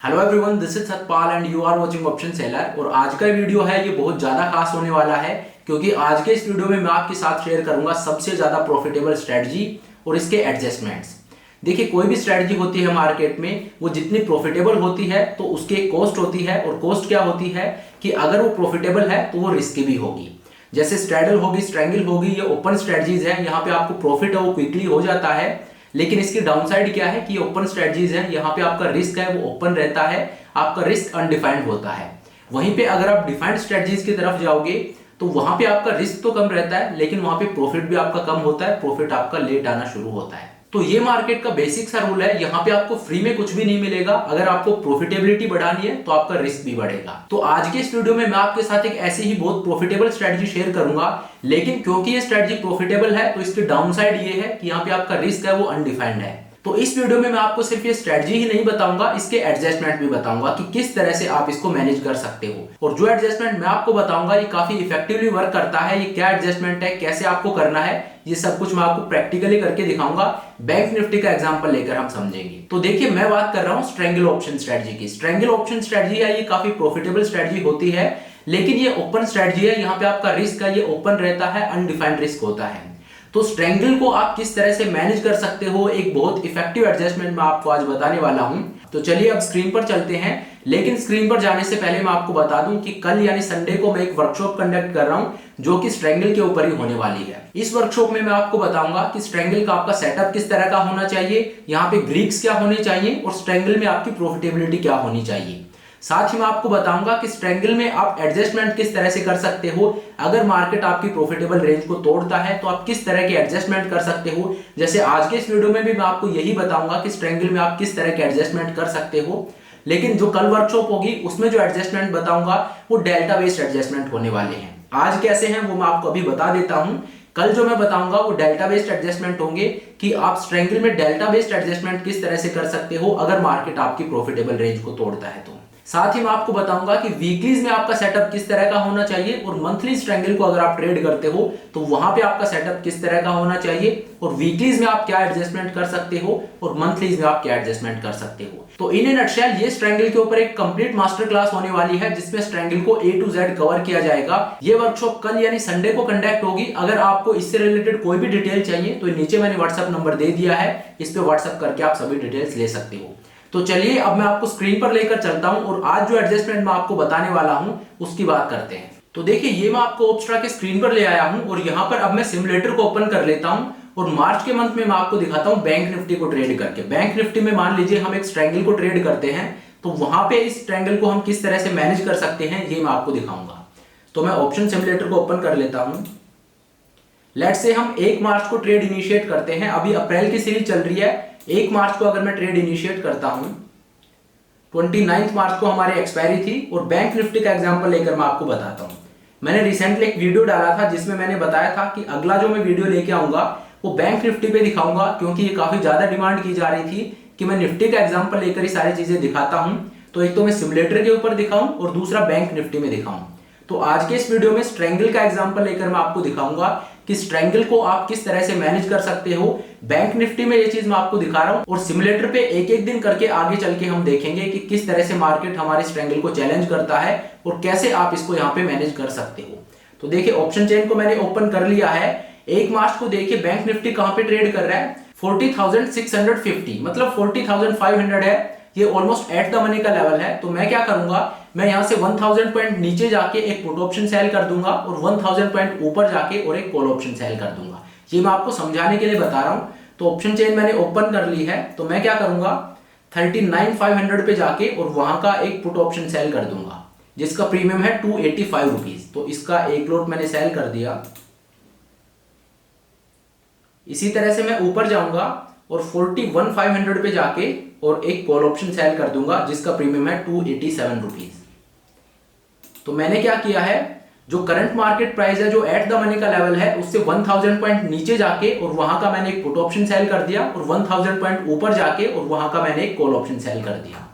Hello everyone, this is Satpal and you are watching option seller. और आज का video है ये बहुत ज्यादा खास होने वाला है क्योंकि आज के इस वीडियो में मैं आपके साथ शेयर करूंगा सबसे ज्यादा प्रॉफिटेबल स्ट्रेटजी और इसके एडजस्टमेंट्स। देखिए, कोई भी स्ट्रेटजी होती है मार्केट में, वो जितनी प्रॉफिटेबल होती है तो उसकी एक कॉस्ट होती है। और कॉस्ट क्या होती है कि अगर वो प्रॉफिटेबल है तो वो रिस्की भी होगी। जैसे स्ट्रैडल होगी, स्ट्रैंगल होगी, ये ओपन स्ट्रेटजीज है। यहाँ पे आपको प्रॉफिट है वो क्विकली हो जाता है, लेकिन इसकी डाउनसाइड क्या है कि ये ओपन स्ट्रेटजीज है, यहाँ पे आपका रिस्क है वो ओपन रहता है, आपका रिस्क अनडिफाइंड होता है। वहीं पे अगर आप डिफाइंड स्ट्रेटजीज की तरफ जाओगे तो वहां पे आपका रिस्क तो कम रहता है, लेकिन वहां पे प्रॉफिट भी आपका कम होता है, प्रॉफिट आपका लेट आना शुरू होता है। तो ये मार्केट का बेसिक सा रूल है। यहाँ पे आपको फ्री में कुछ भी नहीं मिलेगा। अगर आपको प्रॉफिटेबिलिटी बढ़ानी है तो आपका रिस्क भी बढ़ेगा। तो आज के इस वीडियो में मैं आपके साथ एक ऐसी ही बहुत प्रॉफिटेबल स्ट्रेटजी शेयर करूंगा, लेकिन क्योंकि ये स्ट्रेटजी प्रॉफिटेबल है तो इसकी डाउनसाइड ये है कि यहाँ पे आपका रिस्क है वो अनडिफाइंड है। तो इस वीडियो में मैं आपको सिर्फ ये स्ट्रेटजी ही नहीं बताऊंगा, इसके एडजस्टमेंट भी बताऊंगा कि किस तरह से आप इसको मैनेज कर सकते हो। और जो एडजस्टमेंट मैं आपको बताऊंगा ये काफी इफेक्टिवली वर्क करता है। ये क्या एडजस्टमेंट है, कैसे आपको करना है, ये सब कुछ मैं आपको प्रैक्टिकली करके दिखाऊंगा। बैंक निफ्टी का एग्जांपल लेकर हम समझेंगे। तो देखिए, मैं बात कर रहा हूँ स्ट्रैंगल ऑप्शन स्ट्रेटजी की। स्ट्रैंगल ऑप्शन स्ट्रेटजी है, ये काफी प्रॉफिटेबल स्ट्रेटजी होती है, लेकिन ये ओपन स्ट्रेटजी है। यहाँ पे आपका रिस्क है ये ओपन रहता है, अनडिफाइंड रिस्क होता है। तो स्ट्रैंगल को आप किस तरह से मैनेज कर सकते हो, एक बहुत इफेक्टिव एडजस्टमेंट मैं आपको आज बताने वाला हूं। तो चलिए अब स्क्रीन पर चलते हैं। लेकिन स्क्रीन पर जाने से पहले मैं आपको बता दूं कि कल यानी संडे को मैं एक वर्कशॉप कंडक्ट कर रहा हूं जो कि स्ट्रैंगल के ऊपर ही होने वाली है। इस वर्कशॉप में मैं आपको बताऊंगा कि स्ट्रैंगल का आपका सेटअप किस तरह का होना चाहिए, यहाँ पे ग्रीक्स क्या होने चाहिए और स्ट्रैंगल में आपकी प्रॉफिटेबिलिटी क्या होनी चाहिए। साथ ही मैं आपको बताऊंगा कि स्ट्रैंगल में आप एडजस्टमेंट किस तरह से कर सकते हो। अगर मार्केट आपकी प्रॉफिटेबल रेंज को तोड़ता है तो आप किस तरह के एडजस्टमेंट कर सकते हो। जैसे आज के इस वीडियो में भी मैं आपको यही बताऊंगा कि स्ट्रैंगल में आप किस तरह के एडजस्टमेंट कर सकते हो, लेकिन जो कल वर्कशॉप होगी उसमें जो एडजस्टमेंट बताऊंगा वो डेल्टा बेस्ड एडजस्टमेंट होने वाले हैं। आज कैसे हैं वो मैं आपको अभी बता देता हूं। कल जो मैं बताऊंगा वो डेल्टा बेस्ड एडजस्टमेंट होंगे कि आप स्ट्रैंगल में डेल्टा बेस्ड एडजस्टमेंट किस तरह से कर सकते हो अगर मार्केट आपकी प्रॉफिटेबल रेंज को तोड़ता है तो। साथ ही मैं आपको बताऊंगा कि वीकलीज में आपका सेटअप किस तरह का होना चाहिए और मंथली स्ट्रैंगल को अगर आप ट्रेड करते हो तो वहां पे आपका सेटअप किस तरह का होना चाहिए और वीकलीज में आप क्या एडजस्टमेंट कर सकते हो और मंथलीज में आप क्या एडजस्टमेंट कर सकते हो। तो इन ए नटशेल ये स्ट्रैंगल के ऊपर एक कंप्लीट मास्टर क्लास होने वाली है जिसमें स्ट्रैंगल को A to Z कवर किया जाएगा। ये वर्कशॉप कल यानी संडे को कंडक्ट होगी। अगर आपको इससे रिलेटेड कोई भी डिटेल चाहिए तो नीचे मैंने व्हाट्सएप नंबर दे दिया है, इस पे व्हाट्सएप करके आप सभी डिटेल्स ले सकते हो। तो चलिए अब मैं आपको स्क्रीन पर लेकर चलता हूं और आज जो एडजस्टमेंट मैं आपको बताने वाला हूं उसकी बात करते हैं। तो देखिए, ये मैं आपको ऑब्स्ट्रा के स्क्रीन पर ले आया हूं और यहां पर अब मैं सिमुलेटर को ओपन कर लेता हूं और मार्च के मंथ में मैं आपको दिखाता हूं बैंक निफ्टी को ट्रेड करके। बैंक निफ्टी में मान लीजिए हम एक स्ट्रैंगल को ट्रेड करते हैं तो वहां पे इस स्ट्रैंगल को हम किस तरह से मैनेज कर सकते हैं ये मैं आपको दिखाऊंगा। तो मैं ऑप्शन सिमुलेटर को ओपन कर लेता हूं। लेट्स से हम 1 मार्च को ट्रेड इनिशिएट करते हैं। अभी अप्रैल की सीरीज चल रही है। 1 मार्च को अगर मैं ट्रेड इनिशिएट करता हूं, 29 मार्च को हमारी एक्सपायरी थी और बैंक निफ्टी का एग्जांपल लेकर मैं आपको बताता हूं। मैंने रिसेंटली एक वीडियो डाला था जिसमें मैंने बताया था कि अगला जो मैं वीडियो लेके आऊंगा वो बैंक निफ्टी पे दिखाऊंगा, क्योंकि ये काफी ज्यादा डिमांड की जा रही थी कि मैं निफ्टी का एग्जांपल लेकर ही सारी चीजें दिखाता हूं। तो एक तो मैं सिमुलेटर के ऊपर दिखाऊं और दूसरा बैंक निफ्टी में दिखाऊं। तो आज के इस वीडियो में स्ट्रैंगल का एग्जांपल लेकर मैं आपको दिखाऊंगा कि स्ट्रैंगल को आप किस तरह से मैनेज कर सकते हो। बैंक निफ्टी में ये चीज मैं आपको दिखा रहा हूं और सिमुलेटर पे एक एक दिन करके आगे चल के हम देखेंगे कि किस तरह से मार्केट हमारे स्ट्रैंगल को चैलेंज करता है और कैसे आप इसको यहाँ पे मैनेज कर सकते हो। तो देखिए, ऑप्शन चेन को मैंने ओपन कर लिया है। 1 मार्च को देखिए बैंक निफ्टी कहां पे ट्रेड कर रहा है, 40,650, मतलब 40,500 है। ये ऑलमोस्ट एट द मनी का लेवल है। तो मैं क्या करूंगा, मैं यहां से 1000 पॉइंट नीचे जाके एक पुट ऑप्शन सेल कर दूंगा और 1000 पॉइंट ऊपर जाके और एक कॉल ऑप्शन सेल कर दूंगा। ये मैं आपको समझाने के लिए बता रहा हूं। तो ऑप्शन चेन मैंने ओपन कर ली है। तो मैं क्या करूंगा, 39,500 पे जाके और वहां का एक पुट ऑप्शन सेल कर दूंगा जिसका प्रीमियम है 285 रुपीज। तो इसका एक लॉट मैंने सेल कर दिया। इसी तरह से मैं ऊपर जाऊंगा और 41,500 पे जाके और एक कॉल ऑप्शन सेल कर दूंगा जिसका प्रीमियम है 287 रुपीज। तो मैंने क्या किया है, जो करंट मार्केट प्राइस है जो एट द मनी का लेवल है उससे 1000 पॉइंट नीचे जाके और वहां का मैंने एक पुट ऑप्शन सेल कर दिया और 1000 पॉइंट ऊपर जाके और वहां का मैंने एक कॉल ऑप्शन सेल कर दिया।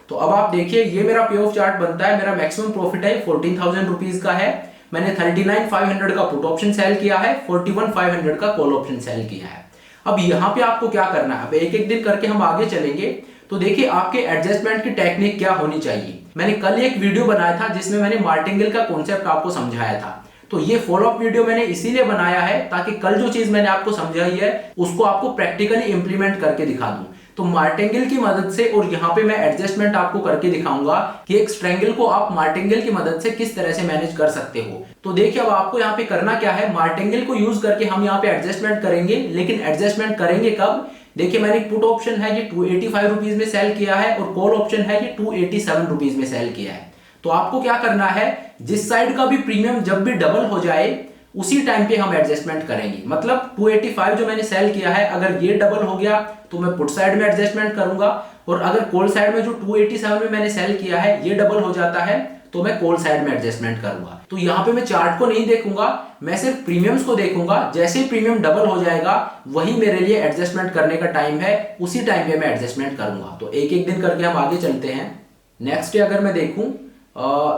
तो अब आप देखिए, ये मेरा पे ऑफ चार्ट बनता है। मेरा मैक्सिमम प्रॉफिट है 14,000 रुपीज का है। मैंने 39,500 का पुट ऑप्शन सेल किया है, 41,500 का कॉल ऑप्शन सेल किया है। अब यहाँ पे आपको क्या करना है, अब एक एक दिन करके हम आगे चलेंगे। तो देखिए आपके एडजस्टमेंट की टेक्निक क्या होनी चाहिए। मैंने कल एक वीडियो बनाया था जिसमें मैंने मार्टिंगल का कॉन्सेप्ट आपको समझाया था। तो ये फॉलोअप वीडियो मैंने इसीलिए बनाया है ताकि कल जो चीज मैंने आपको समझाई है उसको आपको प्रैक्टिकली इंप्लीमेंट करके दिखा दूं। तो मार्टिंगल की मदद से और यहाँ पे मैं एडजस्टमेंट आपको करके दिखाऊंगा कि एक स्ट्रेंगल को आप मार्टिंगल की मदद से किस तरह से मैनेज कर सकते हो। तो देखिए अब आपको यहाँ पे करना क्या है, मार्टिंगल को यूज करके हम यहाँ पे एडजस्टमेंट करेंगे। लेकिन एडजस्टमेंट करेंगे कब? देखिए मैंने पुट ऑप्शन है ये 285 रुपीज में सेल किया है और कॉल ऑप्शन है ये 287 रुपीज में सेल किया है। तो आपको क्या करना है, जिस साइड का भी प्रीमियम जब भी डबल हो जाए उसी टाइम पे हम एडजस्टमेंट करेंगे। मतलब 285 जो मैंने सेल किया है अगर ये डबल हो गया तो मैं पुट साइड में एडजस्टमेंट करूंगा, और अगर कॉल साइड में जो 287 में मैंने सेल किया है ये डबल हो जाता है तो मैं कॉल साइड में एडजस्टमेंट करूंगा। तो यहाँ पे मैं चार्ट को नहीं देखूंगा, मैं सिर्फ प्रीमियम्स को देखूंगा। जैसे ही प्रीमियम डबल हो जाएगा वही मेरे लिए एडजस्टमेंट करने का टाइम है, उसी टाइम पे मैं एडजस्टमेंट करूंगा। तो एक एक दिन करके हम आगे चलते हैं। नेक्स्ट डे अगर मैं देखूं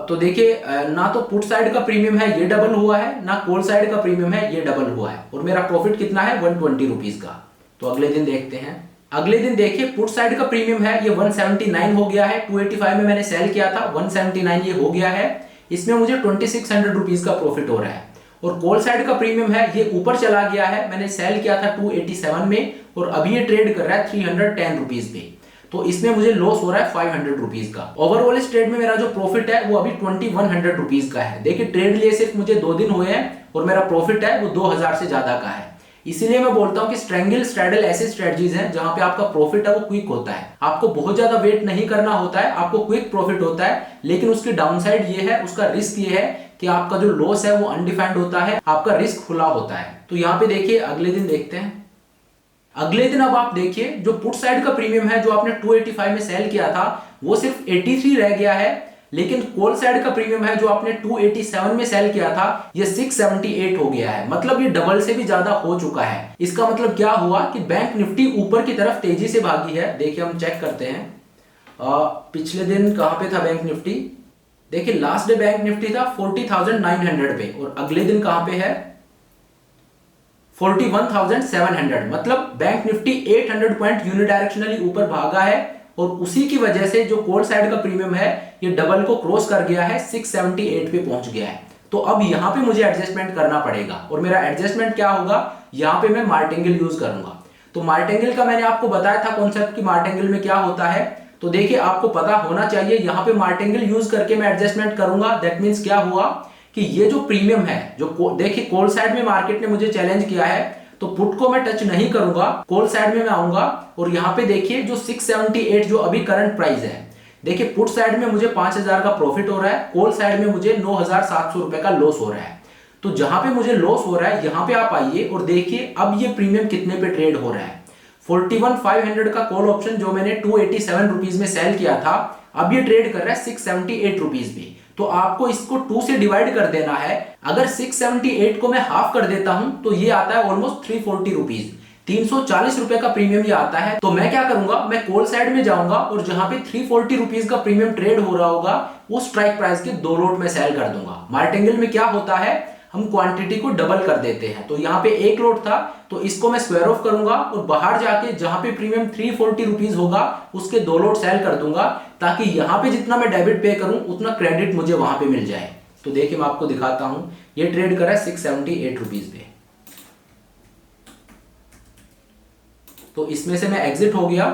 तो देखिए ना तो पुट साइड का प्रीमियम है ये डबल हुआ है, ना कॉल साइड का प्रीमियम है ये डबल हुआ है, और मेरा प्रॉफिट कितना है 120 रुपीज का। तो अगले दिन देखते हैं। अगले दिन देखिए पुट साइड का प्रीमियम है ये 179 हो गया है। 285 में मैंने सेल किया था, 179 ये हो गया है। इसमें मुझे 2600 रुपीज का प्रॉफिट हो रहा है। और कॉल साइड का प्रीमियम है ये ऊपर चला गया है, मैंने सेल किया था 287 में और अभी ये ट्रेड कर रहा है 310 रुपीज पे। तो इसमें मुझे लॉस हो रहा है 500 रुपीज का। ओवरऑल इस ट्रेड में मेरा जो प्रॉफिट है वो अभी 2100 रुपीज का है। देखिए ट्रेड लिए सिर्फ मुझे 2 दिन हुए हैं और मेरा प्रॉफिट है वो 2000 से ज्यादा का है। इसीलिए मैं बोलता हूं कि स्ट्रेंगल स्ट्रैडल ऐसे स्ट्रेटजीज हैं जहां पे आपका प्रॉफिट है वो क्विक होता है। आपको बहुत ज्यादा वेट नहीं करना होता है, आपको क्विक प्रॉफिट होता है। लेकिन उसकी डाउनसाइड ये है, उसका रिस्क ये है कि आपका जो लॉस है वो अनडिफाइंड होता है, आपका रिस्क खुला होता है। तो यहाँ पे देखिए अगले दिन देखते हैं। अगले दिन अब आप देखिए जो पुट साइड का प्रीमियम है जो आपने 285 में सेल किया था वो सिर्फ 83 रह गया है। लेकिन कॉल साइड का प्रीमियम है जो आपने 287 में सेल किया था ये 678 हो गया है। मतलब ये डबल से भी ज्यादा हो चुका है। इसका मतलब क्या हुआ कि बैंक निफ्टी ऊपर की तरफ तेजी से भागी है। देखिए हम चेक करते हैं पिछले दिन कहां पे था बैंक निफ्टी। देखिए लास्ट डे बैंक निफ्टी था 40,900 पे और अगले दिन कहां पे है 41,700। मतलब बैंक निफ्टी 800 पॉइंट यूनिडायरेक्शनली ऊपर भागा है और उसी की वजह से जो कॉल साइड का प्रीमियम है ये डबल को क्रॉस कर गया है, 678 पे पहुंच गया है। तो अब यहां पे मुझे एडजस्टमेंट करना पड़ेगा और मेरा एडजस्टमेंट क्या होगा, यहां पे मैं मार्टिंगल यूज करूंगा। तो मार्टिंगल का मैंने आपको बताया था कॉन्सेप्ट कि मार्टिंगल में क्या होता है। तो देखिए आपको पता होना चाहिए, यहां पे मार्टिंगल यूज करके मैं एडजस्टमेंट करूंगा। दैट मीन्स क्या हुआ कि ये जो प्रीमियम है जो देखिए कॉल साइड में मार्केट ने मुझे चैलेंज किया है तो पुट को मैं टच नहीं करूंगा, कॉल साइड में मैं आऊंगा। और यहां पे देखिए जो 678 जो अभी करंट प्राइस है, देखिए पुट साइड में मुझे 5000 का प्रॉफिट हो रहा है, कॉल साइड में मुझे 9700 रुपए का लॉस हो रहा है। तो जहां पे मुझे लॉस हो रहा है यहां पे आप आइए और देखिए अब ये प्रीमियम कितने पे ट्रेड हो रहा है। 41,500 का कॉल ऑप्शन जो मैंने 287 रुपीज में सेल किया था अब ये ट्रेड कर रहा है 678 रुपीज पे। तो आपको इसको 2 से डिवाइड कर देना है। अगर 678 को मैं हाफ कर देता हूं तो ये आता है ऑलमोस्ट 340 रुपीज, 340 रुपए का प्रीमियम ये आता है। तो मैं क्या करूंगा, मैं कॉल साइड में जाऊंगा और जहां पे 340 रुपीज का प्रीमियम ट्रेड हो रहा होगा उस स्ट्राइक प्राइस के 2 लॉट में सेल कर दूंगा। मार्टिंगल में क्या होता है, हम क्वांटिटी को डबल कर देते हैं। तो यहाँ पे 1 लॉट था तो इसको मैं स्क्वायर ऑफ करूंगा और बाहर जाके जहां पे प्रीमियम 340 रुपीज होगा उसके 2 लॉट सेल कर दूंगा, ताकि यहां पे जितना मैं डेबिट पे करूं उतना क्रेडिट मुझे वहां पे मिल जाए। तो देखिए मैं आपको दिखाता हूं, ये ट्रेड कर रहा है 678 रुपीज पे। तो इसमें से मैं एग्जिट हो गया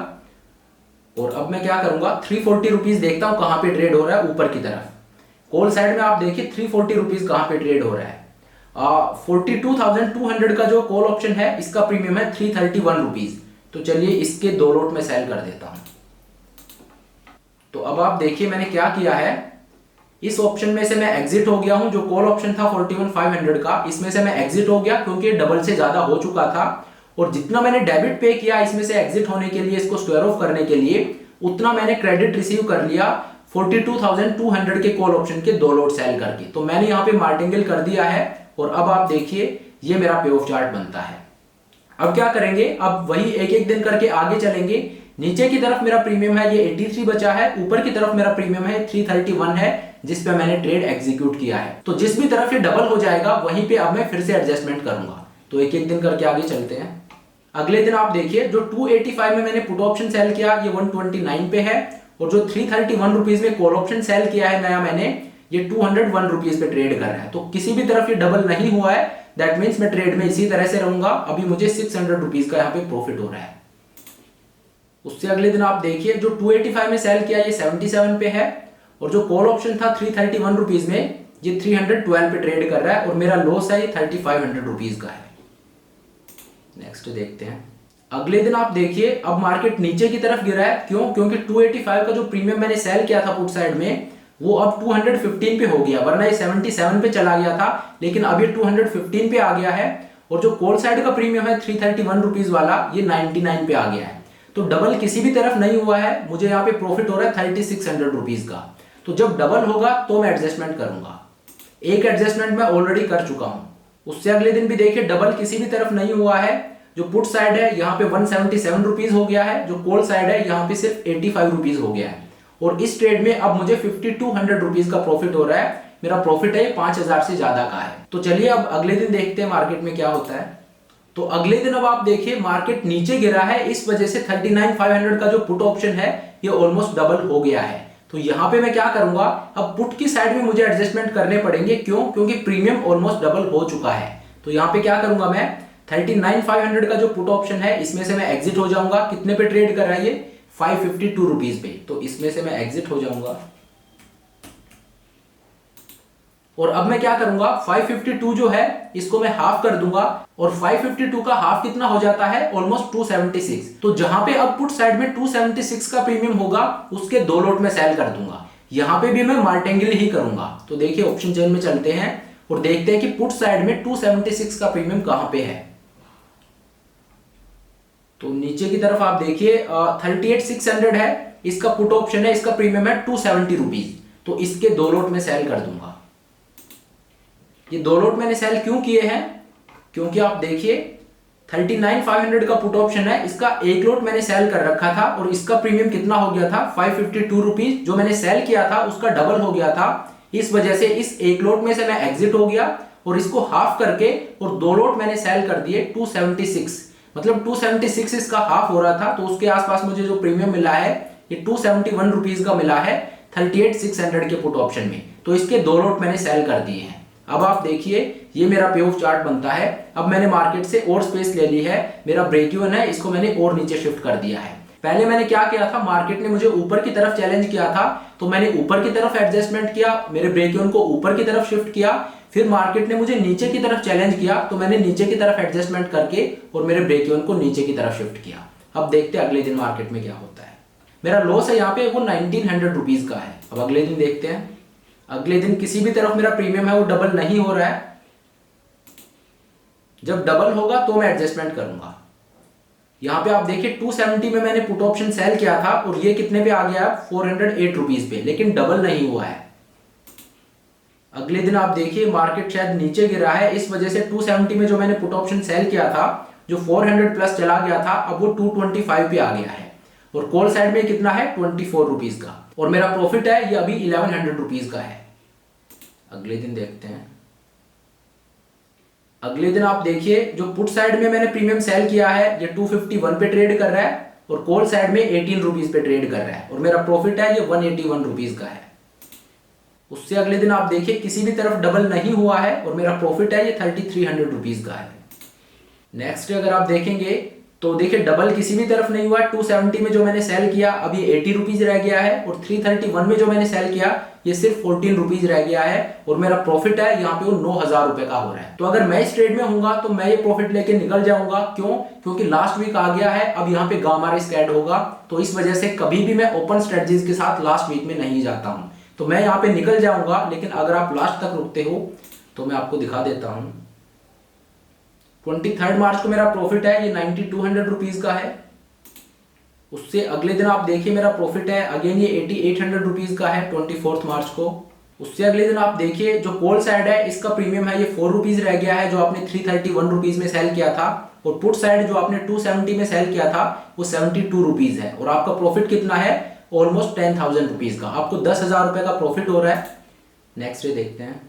और अब मैं क्या करूंगा, 340 रुपीज देखता हूं कहां पे ट्रेड हो रहा है, ऊपर की तरफ। कॉल साइड में आप देखिए 340 रुपीज कहां पे ट्रेड हो रहा है। 42,200 का जो कॉल ऑप्शन है इसका प्रीमियम है 331 रुपीज। तो चलिए इसके 2 लॉट में सेल कर देता हूं। तो अब आप देखिए मैंने क्या किया है, इस ऑप्शन में से मैं एग्जिट हो गया हूं। जो कॉल ऑप्शन था 41,500 का, इसमें से मैं एग्जिट हो गया क्योंकि डबल से ज्यादा हो चुका था। और जितना मैंने डेबिट पे किया इसमें से एग्जिट होने के लिए, इसको स्क्वायर ऑफ करने के लिए, उतना मैंने क्रेडिट रिसीव कर लिया 42,200 के कॉल ऑप्शन के 2 लॉट सेल करके। तो मैंने यहाँ पे मार्टिंगल कर दिया है और अब आप देखिए ये मेरा पे ऑफ चार्ट बनता है। अब क्या करेंगे, अब वही एक एक दिन करके आगे चलेंगे। नीचे की तरफ मेरा प्रीमियम है ये 83 बचा है, ऊपर की तरफ मेरा प्रीमियम है 331 है जिस पे मैंने ट्रेड एग्जीक्यूट किया है। तो जिस भी तरफ ये डबल हो जाएगा वहीं पे अब मैं फिर से एडजस्टमेंट करूंगा। तो एक एक दिन करके आगे चलते हैं। अगले दिन आप देखिए जो 285 में मैंने पुट ऑप्शन सेल किया ये 129 पे है, और जो 331 रुपीज में कॉल ऑप्शन सेल किया है नया मैंने, ये 201 रुपीज पे ट्रेड कर रहा है। तो किसी भी तरफ ये डबल नहीं हुआ है, दैट मीन्स मैं ट्रेड में इसी तरह से रहूंगा। अभी मुझे 600 रुपीज का यहाँ पे प्रॉफिट हो रहा है। उससे अगले दिन आप देखिए जो 285 में सेल किया ये 77 पे है, और जो कॉल ऑप्शन था 331 रुपीज में ये 312 पे ट्रेड कर रहा है, और मेरा लॉस है ये 3500 रुपीज का है। नेक्स्ट देखते हैं। अगले दिन आप देखिए अब मार्केट नीचे की तरफ गिरा है। क्यों? क्योंकि 285 का जो प्रीमियम मैंने सेल किया था पुट साइड में वो अब 215 पे हो गया, वरना ये 77 पे चला गया था, लेकिन अब ये 215 पे आ गया है। और जो कॉल साइड का प्रीमियम है 331 रुपीज वाला ये 99 पे आ गया है। तो डबल किसी भी तरफ नहीं हुआ है, मुझे यहाँ पे प्रॉफिट हो रहा है 3600 रुपीज का। तो जब डबल होगा तो मैं एडजस्टमेंट करूंगा। एक एडजस्टमेंट मैं ऑलरेडी कर चुका हूं। उससे अगले दिन भी देखिए डबल किसी भी तरफ नहीं हुआ है। जो पुट साइड है यहाँ पे 177 रुपीज हो गया है, जो कॉल साइड है यहाँ पे सिर्फ 85 रुपीज हो गया है। और इस ट्रेड में अब मुझे 5200 रुपीज का प्रॉफिट हो रहा है। मेरा प्रॉफिट है 5000 से ज्यादा का है। तो चलिए अब अगले दिन देखते हैं मार्केट में क्या होता है। तो अगले दिन अब आप देखिए मार्केट नीचे गिरा है, इस वजह से 39500 का जो पुट ऑप्शन है ये ऑलमोस्ट डबल हो गया है। तो यहां पे मैं क्या करूंगा, अब पुट की साइड में मुझे एडजस्टमेंट करने पड़ेंगे। क्यों? क्योंकि प्रीमियम ऑलमोस्ट डबल हो चुका है। तो यहां पे क्या करूंगा मैं, 39500 का जो पुट ऑप्शन है इसमें से मैं एग्जिट हो जाऊंगा। कितने पे ट्रेड कर रहा है ये? 552 रुपीज पे। तो इसमें से मैं एग्जिट हो जाऊंगा। और अब मैं क्या करूंगा, 552 जो है इसको मैं हाफ कर दूंगा, और 552 का हाफ कितना हो जाता है? ऑलमोस्ट 276। तो जहां पे अब पुट साइड में 276 का प्रीमियम होगा उसके 2 लॉट में सेल कर दूंगा। यहां पे भी मैं मार्टेंगल ही करूंगा। तो देखिए ऑप्शन चेन में चलते हैं और देखते हैं कि पुट साइड में 276 का प्रीमियम कहां पे है। तो नीचे की तरफ आप देखिए 38600 है, इसका पुट ऑप्शन है, इसका प्रीमियम है 270 रुपीज। तो इसके 2 लॉट में सेल कर दूंगा। ये 2 लॉट मैंने सेल क्यों किए हैं? क्योंकि आप देखिए 39500 का पुट ऑप्शन है, इसका 1 लॉट मैंने सेल कर रखा था, और इसका प्रीमियम कितना हो गया था? 552 रुपीज। जो मैंने सेल किया था उसका डबल हो गया था। इस वजह से इस 1 लॉट में से मैं एग्जिट हो गया, और इसको हाफ करके और 2 लॉट मैंने सेल कर दिए 276। मतलब 276 इसका हाफ हो रहा था, तो उसके आसपास मुझे जो प्रीमियम मिला है ये 271 रुपीज का मिला है 38600 के पुट ऑप्शन में। तो इसके 2 लॉट मैंने सेल कर दिए हैं। अब आप देखिए ये मेरा पे ऑफ चार्ट बनता है। अब मैंने मार्केट से और स्पेस ले ली है, मेरा ब्रेक इवन है इसको मैंने और नीचे शिफ्ट कर दिया है। पहले मैंने क्या किया था, मार्केट ने मुझे ऊपर की तरफ चैलेंज किया था, तो मैंने ऊपर की तरफ एडजस्टमेंट किया, मेरे ब्रेक इवन को ऊपर की तरफ शिफ्ट किया। फिर मार्केट ने मुझे नीचे की तरफ चैलेंज किया, तो मैंने नीचे की तरफ एडजस्टमेंट करके और मेरे ब्रेक इवन को नीचे की तरफ शिफ्ट किया। अब देखते हैं अगले दिन मार्केट में क्या होता है। मेरा लॉस है यहाँ पे वो 1900 रुपीज का है। अब अगले दिन देखते हैं। अगले दिन किसी भी तरफ मेरा प्रीमियम है वो डबल नहीं हो रहा है। जब डबल होगा तो मैं एडजस्टमेंट करूंगा। यहां पे आप देखिए 270 में मैंने पुट ऑप्शन सेल किया था, और ये कितने पे आ गया? 408 रुपीज पे, लेकिन डबल नहीं हुआ है। अगले दिन आप देखिए मार्केट शायद नीचे गिरा है, इस वजह से 270 में जो मैंने पुट ऑप्शन सेल किया था, जो 400 प्लस चला गया था, अब वो 225 पे आ गया है। और कॉल साइड में कितना है? 24 रुपीज का। और मेरा प्रॉफिट है ये अभी 1100 रुपीज का है। अगले दिन देखते हैं। अगले दिन आप देखिए जो पुट साइड में मैंने प्रीमियम सेल किया है ये 251 पे ट्रेड कर रहा है, और कॉल साइड में 18 रुपीज पे ट्रेड कर रहा है, और मेरा प्रॉफिट है ये 181 रुपीज का है। उससे अगले दिन आप देखिए किसी भी तरफ डबल नहीं हुआ है, और मेरा प्रॉफिट है ये 3300 रुपीज का है। नेक्स्ट अगर आप देखेंगे तो देखिए डबल किसी भी तरफ नहीं हुआ। 270 में जो मैंने सेल किया अभी 80 रुपीज रह गया है, और 331 में जो मैंने सेल किया ये सिर्फ 14 रुपीज रह गया है, और मेरा प्रॉफिट है यहाँ पे वो 9000 रुपए का हो रहा है। तो अगर मैं इस ट्रेड में हूंगा तो मैं ये प्रॉफिट लेके निकल जाऊंगा। क्यों? क्योंकि लास्ट वीक आ गया है, अब यहाँ पे गामा रिस्क ऐड होगा, तो इस वजह से कभी भी मैं ओपन स्ट्रेटजीज के साथ लास्ट वीक में नहीं जाता हूं। तो मैं यहाँ पे निकल जाऊंगा, लेकिन अगर आप लास्ट तक रुकते हो तो मैं आपको दिखा देता हूं। 23 मार्च को मेरा प्रॉफिट है ये 9200 रुपीज का है। उससे अगले दिन आप देखिए मेरा प्रॉफिट है अगेन ये 8800 रुपीज का है 24 मार्च को। उससे अगले दिन आप देखिए जो कॉल साइड है इसका प्रीमियम है ये 4 रुपीज रह गया है, जो आपने 331 रुपीज में सेल किया था, और पुट साइड जो आपने 270 में सेल किया था वो 72 रुपीज है, और आपका प्रॉफिट कितना है? ऑलमोस्ट 10,000 रुपीज का। आपको 10,000 रुपए का प्रॉफिट हो रहा है। नेक्स्ट डे देखते हैं।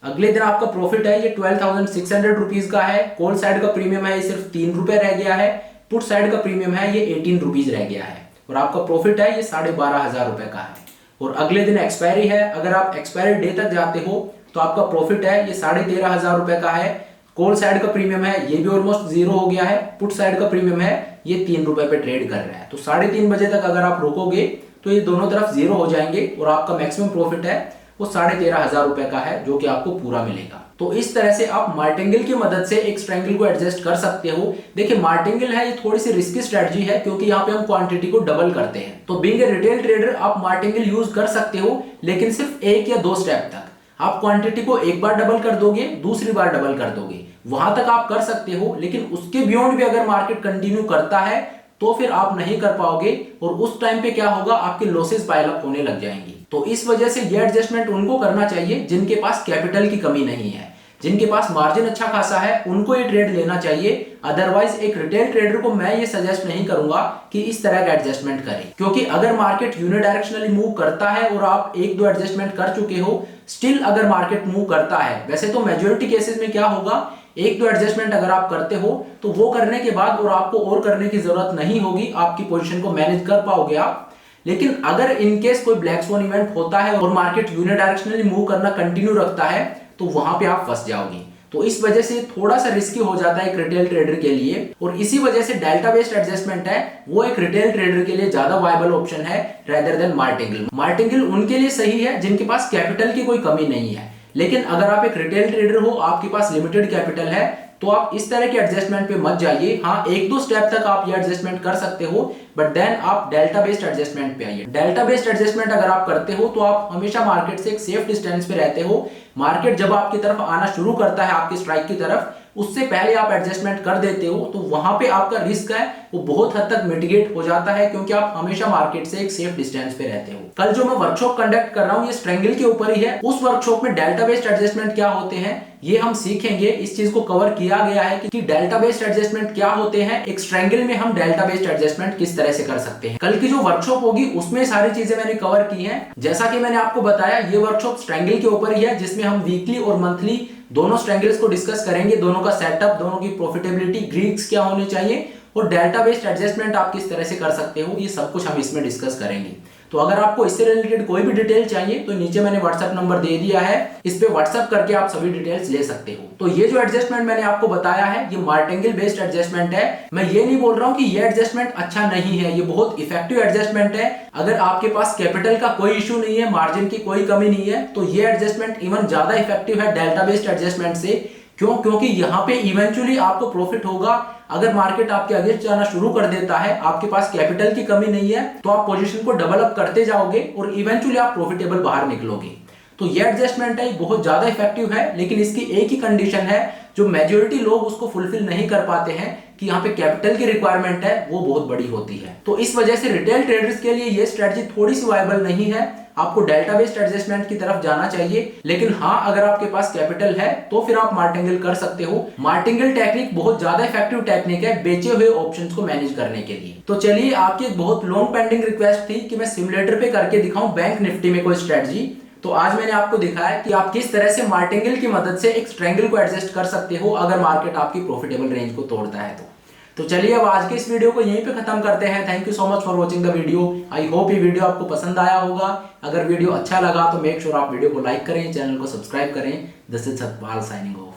अगले दिन आपका प्रॉफिट है ये 12,600 रुपीज का है। कॉल साइड का प्रीमियम है ये सिर्फ 3 रुपए रह गया है। पुट साइड का प्रीमियम है ये 18 रुपीज रह गया है और आपका प्रॉफिट है ये 12,500 रुपए का है। और अगले दिन एक्सपायरी है, अगर आप एक्सपायरी डे तक जाते हो तो आपका प्रॉफिट है ये 13,500 रुपए का है। कॉल साइड का प्रीमियम है ये भी ऑलमोस्ट जीरो हो गया है। पुट साइड का प्रीमियम है ये 3 रुपए पे ट्रेड कर रहा है। तो 3:30 बजे तक अगर आप रोकोगे तो ये दोनों तरफ जीरो हो जाएंगे और आपका मैक्सिमम प्रॉफिट है वो 13,500 रुपए का है, जो कि आपको पूरा मिलेगा। तो इस तरह से आप मार्टिंगल की मदद से एक स्ट्रैंगल को एडजस्ट कर सकते हो। देखिए मार्टिंगल है ये थोड़ी सी रिस्की स्ट्रेटजी है क्योंकि यहाँ पे हम क्वांटिटी को डबल करते हैं। तो बीइंग ए रिटेल ट्रेडर आप मार्टिंगल यूज कर सकते हो, लेकिन सिर्फ 1 या 2 स्टेप तक। आप क्वांटिटी को एक बार डबल कर दोगे, दूसरी बार डबल कर दोगे, वहां तक आप कर सकते हो। लेकिन उसके बियॉन्ड भी अगर मार्केट कंटिन्यू करता है तो फिर आप नहीं कर पाओगे और उस टाइम पे क्या होगा, आपके लॉसेस पाइल अप होने लग जाएंगे। तो इस वजह से ये एडजस्टमेंट उनको करना चाहिए जिनके पास कैपिटल की कमी नहीं है, जिनके पास मार्जिन अच्छा खासा है, उनको ये ट्रेड लेना चाहिए। अदरवाइज एक रिटेल ट्रेडर को मैं ये सजेस्ट नहीं करूंगा कि इस तरह का एडजस्टमेंट करें, क्योंकि अगर मार्केट यूनिडायरेक्शनली मूव करता है और आप 1-2 एडजस्टमेंट कर चुके हो, स्टिल अगर मार्केट मूव करता है, वैसे तो मेजोरिटी केसेस में क्या होगा, 1-2 एडजस्टमेंट अगर आप करते हो तो वो करने के बाद और आपको और करने की जरूरत नहीं होगी, आपकी पोजीशन को मैनेज कर पाओगे आप। लेकिन अगर इनकेस कोई ब्लैक स्वॉन इवेंट होता है और मार्केट यूनिडायरेक्शनली मूव करना कंटिन्यू रखता है तो वहां पे आप फंस जाओगे। तो इस वजह से थोड़ा सा रिस्की हो जाता है एक रिटेल ट्रेडर के लिए, और इसी वजह से डेल्टा बेस्ड एडजस्टमेंट है वो एक रिटेल ट्रेडर के लिए ज्यादा वायबल ऑप्शन है रेदर देन मार्टिंगल। मार्टिंगल उनके लिए सही है जिनके पास कैपिटल की कोई कमी नहीं है, लेकिन अगर आप एक रिटेल ट्रेडर हो, आपके पास लिमिटेड कैपिटल है, तो आप इस तरह के एडजस्टमेंट पे मत जाइए। हाँ 1-2 स्टेप तक आप ये एडजस्टमेंट कर सकते हो, बट देन आप डेल्टा बेस्ड एडजस्टमेंट पे आइए। डेल्टा बेस्ड एडजस्टमेंट अगर आप करते हो तो आप हमेशा मार्केट से एक सेफ डिस्टेंस पे रहते हो। मार्केट जब आपकी तरफ आना शुरू करता है, आपकी स्ट्राइक की तरफ, उससे पहले आप एडजस्टमेंट कर देते हो, तो वहां पे आपका रिस्क है वो बहुत हद तक मिटिगेट हो जाता है, क्योंकि आप हमेशा मार्केट से एक सेफ डिस्टेंस पे रहते हो। कल जो मैं वर्कशॉप कंडक्ट कर रहा हूँ ये स्ट्रेंगल के ऊपर ही है। उस वर्कशॉप में डेल्टा बेस्ड एडजस्टमेंट क्या होते हैं ये हम सीखेंगे। इस चीज को कवर किया गया है कि डेल्टा बेस्ड एडजस्टमेंट क्या होते हैं, एक स्ट्रेंगल में हम डेल्टा बेस्ड एडजस्टमेंट किस तरह से कर सकते हैं। कल की जो वर्कशॉप होगी उसमें सारी चीजें मैंने कवर की हैं। जैसा कि मैंने आपको बताया ये वर्कशॉप स्ट्रेंगल के ऊपर ही है, जिसमें हम वीकली और मंथली दोनों स्ट्रेंगल्स को डिस्कस करेंगे, दोनों का सेटअप, दोनों की प्रॉफिटेबिलिटी, ग्रीक्स क्या होने चाहिए और डेल्टा बेस्ड एडजस्टमेंट आप किस तरह से कर सकते हो, ये सब कुछ हम इसमें डिस्कस करेंगे। तो अगर आपको इससे रिलेटेड कोई भी डिटेल चाहिए तो नीचे मैंने व्हाट्सएप नंबर दे दिया है, इस पे व्हाट्सएप करके आप सभी डिटेल्स ले सकते हो। तो ये जो एडजस्टमेंट मैंने आपको बताया है ये मार्टिंगल बेस्ड एडजस्टमेंट है। मैं ये नहीं बोल रहा हूँ कि ये एडजस्टमेंट अच्छा नहीं है, ये बहुत इफेक्टिव एडजस्टमेंट है। अगर आपके पास कैपिटल का कोई इशू नहीं है, मार्जिन की कोई कमी नहीं है, तो ये एडजस्टमेंट इवन ज्यादा इफेक्टिव है डेल्टा बेस्ड एडजस्टमेंट से। क्यों? क्योंकि यहाँ पे इवेंचुअली आपको प्रॉफिट होगा। अगर मार्केट आपके अगेंस्ट जाना शुरू कर देता है, आपके पास कैपिटल की कमी नहीं है, तो आप पोजीशन को डेवलप करते जाओगे और इवेंचुअली आप प्रॉफिटेबल बाहर निकलोगे। तो ये एडजस्टमेंट है बहुत ज्यादा इफेक्टिव है, लेकिन इसकी एक ही कंडीशन है जो मेजॉरिटी लोग उसको फुलफिल नहीं कर पाते हैं कि यहाँ पे कैपिटल की रिक्वायरमेंट है वो बहुत बड़ी होती है। तो इस वजह से रिटेल ट्रेडर्स के लिए ये स्ट्रेटजी थोड़ी सी वायबल नहीं है, आपको डेल्टा बेस्ड एडजस्टमेंट की तरफ जाना चाहिए। लेकिन हाँ अगर आपके पास कैपिटल है तो फिर आप मार्टिंगल कर सकते हो। मार्टिंगल टेक्निक बहुत ज्यादा इफेक्टिव टेक्निक है बेचे हुए ऑप्शंस को मैनेज करने के लिए। तो चलिए आपकी एक बहुत लॉन्ग पेंडिंग रिक्वेस्ट थी कि मैं सिमुलेटर पे करके दिखाऊं बैंक निफ्टी में कोई स्ट्रेटजी, तो आज मैंने आपको दिखाया कि आप किस तरह से मार्टिंगल की मदद से एक स्ट्रेंगल को एडजस्ट कर सकते हो अगर मार्केट आपकी प्रॉफिटेबल रेंज को तोड़ता है तो चलिए अब आज के इस वीडियो को यहीं पे खत्म करते हैं। Thank you so much for watching the video. I hope ये वीडियो आपको पसंद आया होगा। अगर वीडियो अच्छा लगा तो मेक श्योर आप वीडियो को लाइक करें, चैनल को सब्सक्राइब करें। This is Satpal signing off.